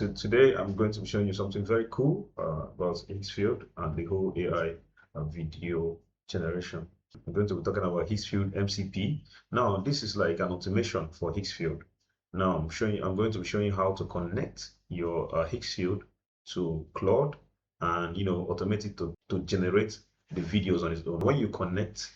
So today I'm going to be showing you something very cool about Higgsfield and the whole AI video generation. I'm going to be talking about Higgsfield MCP. Now this is like an automation for Higgsfield. Now I'm going to be showing you how to connect your Higgsfield to Claude and automate it to generate the videos on its own. When you connect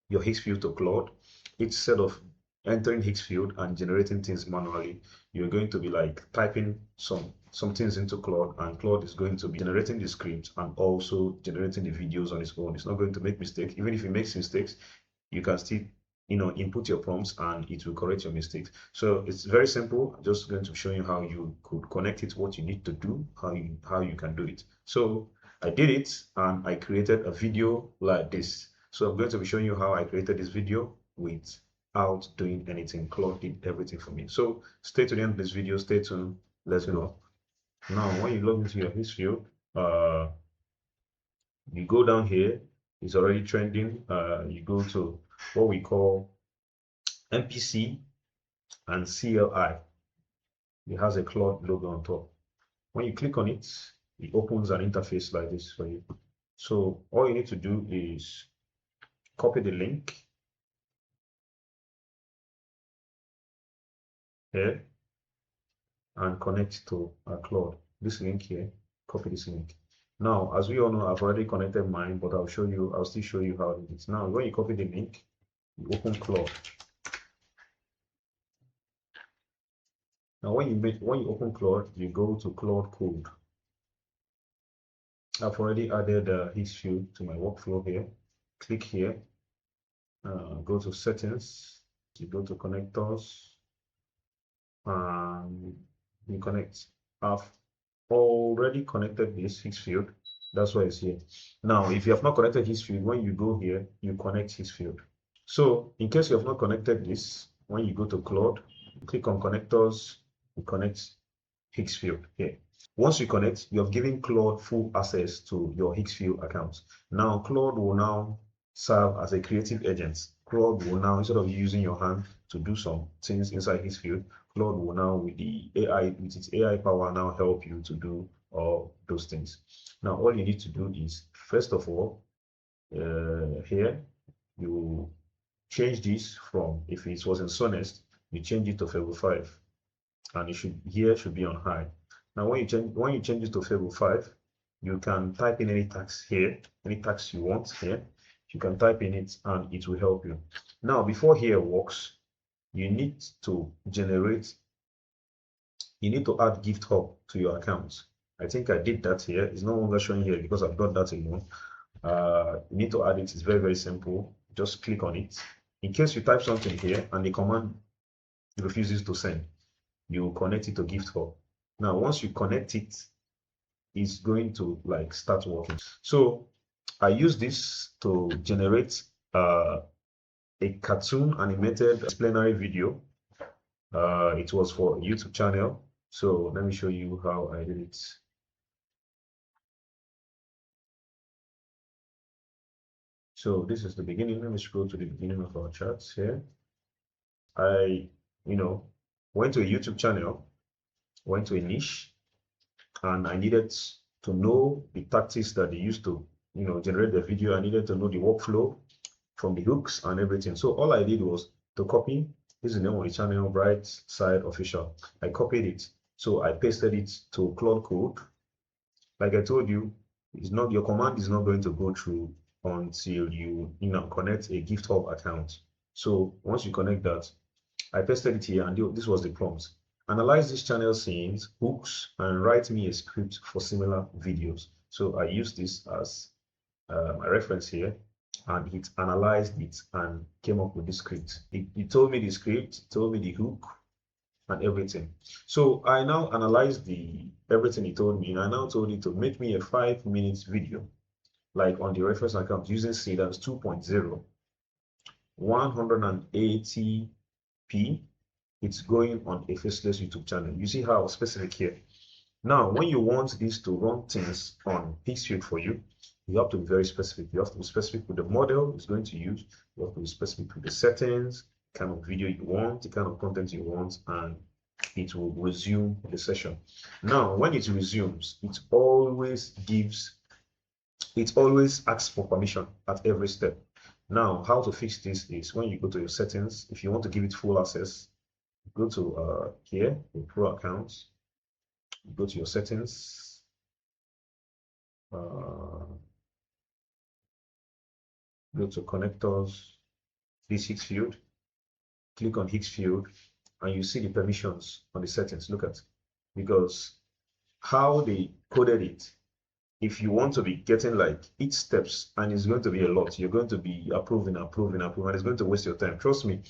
your Higgsfield to Claude, instead of entering Higgsfield and generating things manually, you're going to be like typing some things into Claude, and Claude is going to be generating the script and also generating the videos on its own. It's not going to make mistakes. Even if it makes mistakes, you can still input your prompts and it will correct your mistakes. So it's very simple. I'm just going to show you how you could connect it, what you need to do, how you can do it. So I did it and I created a video like this. So I'm going to be showing you how I created this video without doing anything. Claude did everything for me. So stay to the end of this video, stay tuned, let me know. Now when you log into your Higgsfield, you go down here, it's already trending. You go to what we call MPC and CLI. It has a Claude logo on top. When you click on it, it opens an interface like this for you. So all you need to do is copy the link here and connect to Claude. This link here, copy this link. Now, as we all know, I've already connected mine, but I'll still show you how it is. Now, when you copy the link, you open Claude. Now, when you open Claude, you go to Claude Code. I've already added Higgsfield to my workflow here. Click here, go to Settings, you go to Connectors, and you connect. I've already connected this Higgsfield. That's why it's here. Now, if you have not connected Higgsfield, when you go here, you connect Higgsfield. So, in case you have not connected this, when you go to Claude, you click on Connectors, you connect Higgsfield here. Once you connect, you have given Claude full access to your Higgsfield account. Now, Claude will now serve as a creative agent. Claude will now, instead of using your hand to do some things inside Higgsfield, Claude will now, with its AI power, now help you to do all those things. Now, all you need to do is, first of all, here, you change this from, if it was in Sonest, you change it to Fable 5, and it should be on high. Now, when you change it to Fable 5, you can type in any text here, any text you want here. You can type in it and it will help you. Now, before here works, you need to add gift hub to your account. I think I did that here. It's no longer showing here because I've done that alone. You need to add it. It's very, very simple. Just click on it. In case you type something here and the command refuses to send, you connect it to gift hub. Now, once you connect it, it's going to like start working. So I use this to generate a cartoon animated explanatory video. It was for a YouTube channel. So let me show you how I did it. So this is the beginning. Let me scroll to the beginning of our charts here. I, went to a YouTube channel, went to a niche, and I needed to know the tactics that they used to, generate the video. I needed to know the workflow from the hooks and everything. So all I did was to copy. This is the name of the channel, Bright Side Official. I copied it. So I pasted it to Claude Code. Like I told you, your command is not going to go through until you connect a gift hub account. So once you connect that, I pasted it here, and this was the prompt. Analyze this channel scenes, hooks, and write me a script for similar videos. So I used this as my reference here, and it analyzed it and came up with the script. It told me the script, it told me the hook, and everything. So I now analyzed everything it told me, and I now told it to make me a 5-minute video, like on the reference account using Cadence 2.0, 180p. It's going on a faceless YouTube channel. You see how specific here. Now, when you want this to run things on Higgsfield for you, you have to be very specific. You have to be specific with the model it's going to use. You have to be specific with the settings, the kind of video you want, the kind of content you want, and it will resume the session. Now, when it resumes, it always asks for permission at every step. Now, how to fix this is when you go to your settings, if you want to give it full access, go to here, your pro accounts, go to your settings, go to connectors, this Higgsfield, click on Higgsfield, and you see the permissions on the settings. Look at, because how they coded it, if you want to be getting like each steps, and it's going to be a lot, you're going to be approving, and it's going to waste your time. Trust me.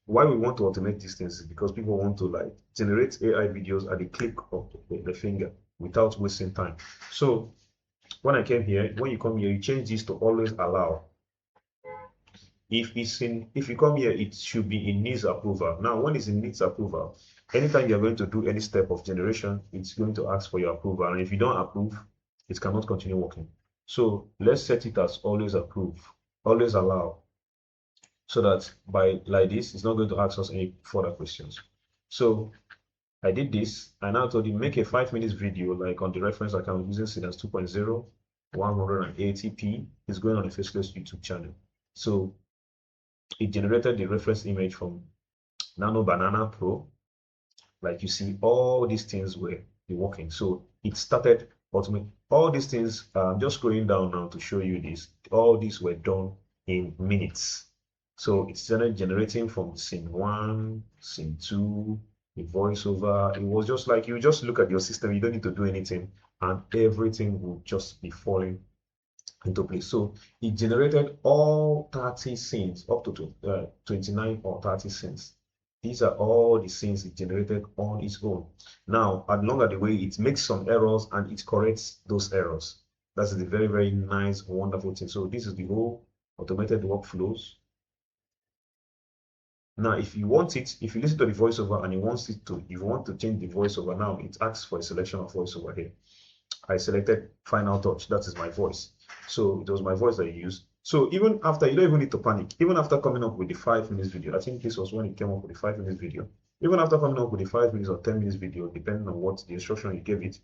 Why we want to automate these things is because people want to like generate AI videos at the click of the finger without wasting time. So when you come here, you change this to always allow. If you come here, it should be in needs approval. Now, when it's in needs approval, anytime you're going to do any step of generation, it's going to ask for your approval. And if you don't approve, it cannot continue working. So let's set it as always approve, always allow, so that by like this, it's not going to ask us any further questions. So I did this. I now told him make a 5 minutes video, like on the reference account using Cadence 2.0, 180p. It's going on the Faceless YouTube channel. So it generated the reference image from Nano Banana Pro. Like you see, all these things were working. So it started automating. All these things, I'm just scrolling down now to show you this. All these were done in minutes. So it's generating from scene 1, scene 2, the voiceover. It was just like you just look at your system, you don't need to do anything, and everything will just be falling into place. So it generated all 30 scenes, up to 29 or 30 scenes. These are all the scenes it generated on its own. Now, along the way, it makes some errors and it corrects those errors. That's the very, very nice, wonderful thing. So this is the whole automated workflows. Now, if you listen to the voiceover and you want to change the voiceover, now it asks for a selection of voiceover here. I selected Final Touch, that is my voice. So it was my voice that I used. So even after, you don't even need to panic. Even after coming up with the 5 minutes video, I think this was when it came up with the 5 minutes video. Even after coming up with the 5 minutes or 10 minutes video, depending on what the instruction you gave it,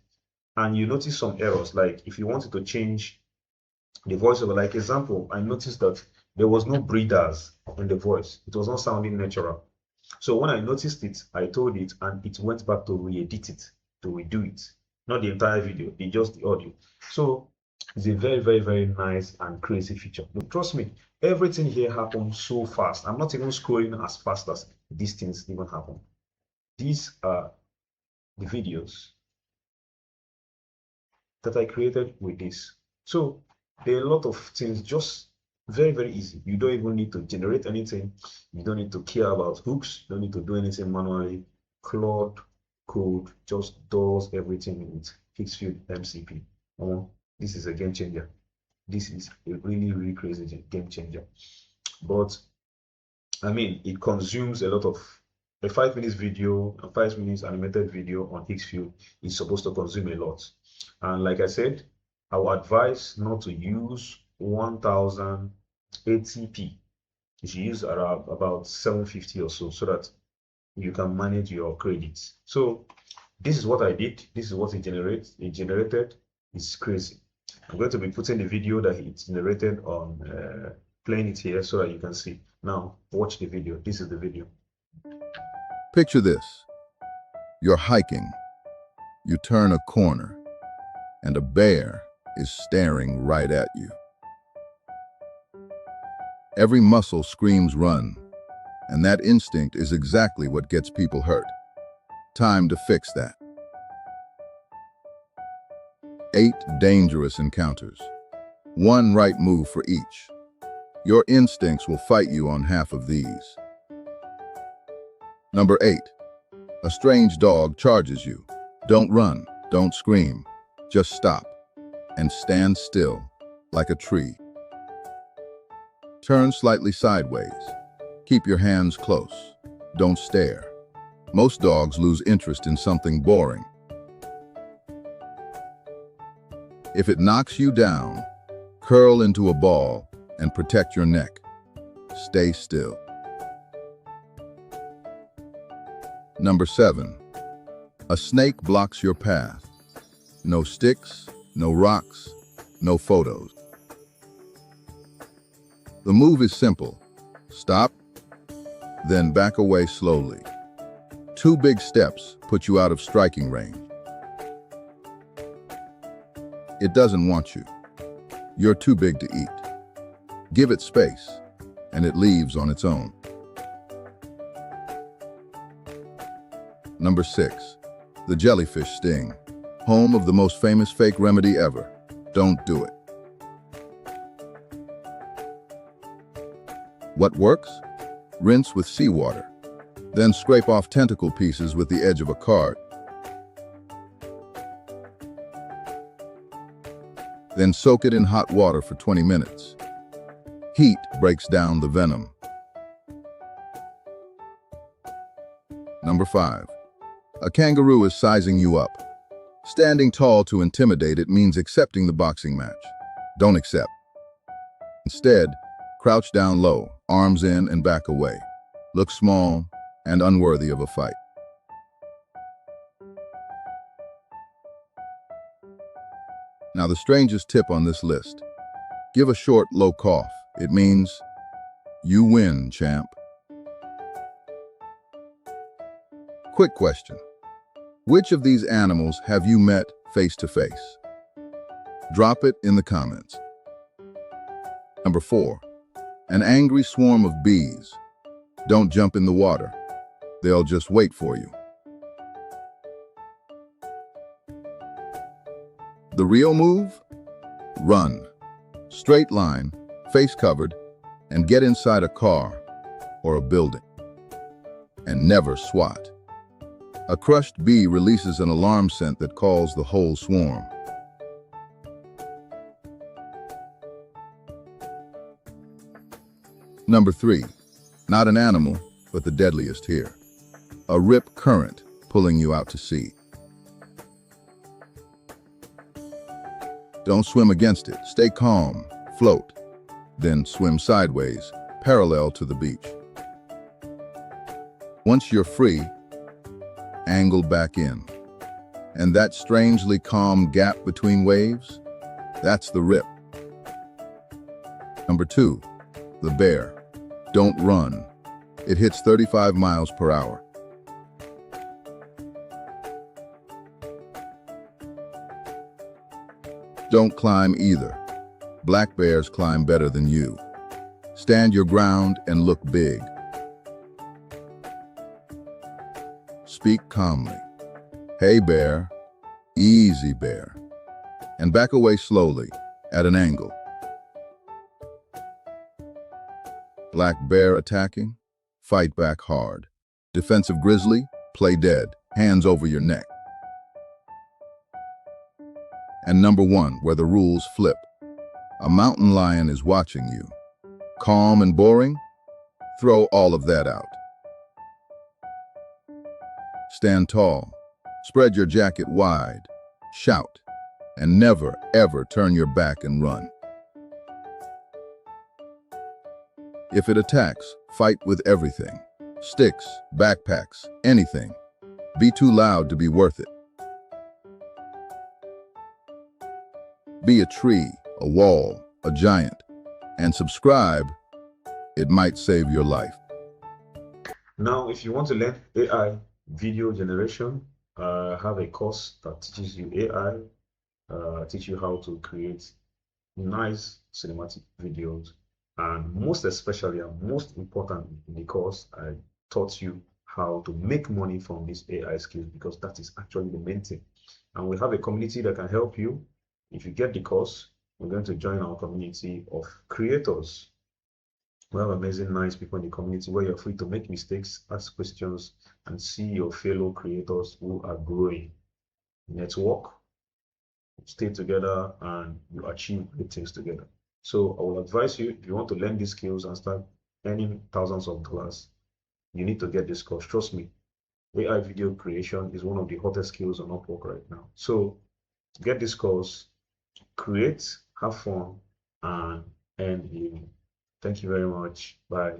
and you notice some errors, like if you wanted to change the voiceover, like example, I noticed that there was no breathers in the voice. It was not sounding natural. So when I noticed it, I told it, and it went back to re-edit it, to redo it. Not the entire video, just the audio. So it's a very, very, very nice and crazy feature. But trust me, everything here happens so fast. I'm not even scrolling as fast as these things even happen. These are the videos that I created with this. So there are a lot of things, just very, very easy. You don't even need to generate anything. You don't need to care about hooks. You don't need to do anything manually. Claude code just does everything with Higgsfield MCP. This is a game changer. This is a really, really crazy game changer. But I mean, it consumes a lot of a 5 minutes video, a 5 minutes animated video on Higgsfield is supposed to consume a lot. And like I said, I would advise not to use 1080p. You should use around about 750 or so that you can manage your credits. So this is what I did. This is what it generated. It's crazy. I'm going to be putting the video that it generated on playing it here so that you can see. Now watch the video. This is the video. Picture this. You're hiking. You turn a corner and a bear is staring right at you. Every muscle screams run, and that instinct is exactly what gets people hurt. Time to fix that. 8 dangerous encounters. 1 right move for each. Your instincts will fight you on half of these. Number 8. A strange dog charges you. Don't run, don't scream. Just stop and stand still like a tree. Turn slightly sideways. Keep your hands close. Don't stare. Most dogs lose interest in something boring. If it knocks you down, curl into a ball and protect your neck. Stay still. Number 7. A snake blocks your path. No sticks, no rocks, no photos. The move is simple. Stop, then back away slowly. 2 big steps put you out of striking range. It doesn't want you. You're too big to eat. Give it space, and it leaves on its own. Number 6, the jellyfish sting. Home of the most famous fake remedy ever. Don't do it. What works? Rinse with seawater. Then scrape off tentacle pieces with the edge of a card. Then soak it in hot water for 20 minutes. Heat breaks down the venom. Number 5. A kangaroo is sizing you up. Standing tall to intimidate it means accepting the boxing match. Don't accept. Instead, crouch down low, arms in and back away. Look small and unworthy of a fight. Now, the strangest tip on this list. Give a short, low cough. It means, you win, champ. Quick question. Which of these animals have you met face to face? Drop it in the comments. Number 4. An angry swarm of bees. Don't jump in the water. They'll just wait for you. The real move? Run. Straight line, face covered, and get inside a car or a building. And never swat. A crushed bee releases an alarm scent that calls the whole swarm. Number 3. Not an animal, but the deadliest here. A rip current pulling you out to sea. Don't swim against it. Stay calm, float, then swim sideways, parallel to the beach. Once you're free, angle back in. And that strangely calm gap between waves, that's the rip. Number 2, the bear. Don't run. It hits 35 miles per hour. Don't climb either. Black bears climb better than you. Stand your ground and look big. Speak calmly. Hey bear, easy bear. And back away slowly, at an angle. Black bear attacking, fight back hard. Defensive grizzly, play dead, hands over your neck. And number 1, where the rules flip. A mountain lion is watching you. Calm and boring? Throw all of that out. Stand tall, spread your jacket wide, shout, and never, ever turn your back and run. If it attacks, fight with everything. Sticks, backpacks, anything. Be too loud to be worth it. Be a tree, a wall, a giant, and subscribe. It might save your life. Now, if you want to learn AI video generation, I have a course that teaches you AI, teach you how to create nice cinematic videos, and most especially and most important in the course, I taught you how to make money from these AI skills, because that is actually the main thing. And we have a community that can help you. If you get the course, you're going to join our community of creators. We have amazing, nice people in the community where you're free to make mistakes, ask questions, and see your fellow creators who are growing. Network, stay together, and you achieve great things together. So I will advise you, if you want to learn these skills and start earning thousands of dollars, you need to get this course. Trust me, AI video creation is one of the hottest skills on Upwork right now. So get this course, create, have fun, and earn living. Thank you very much. Bye.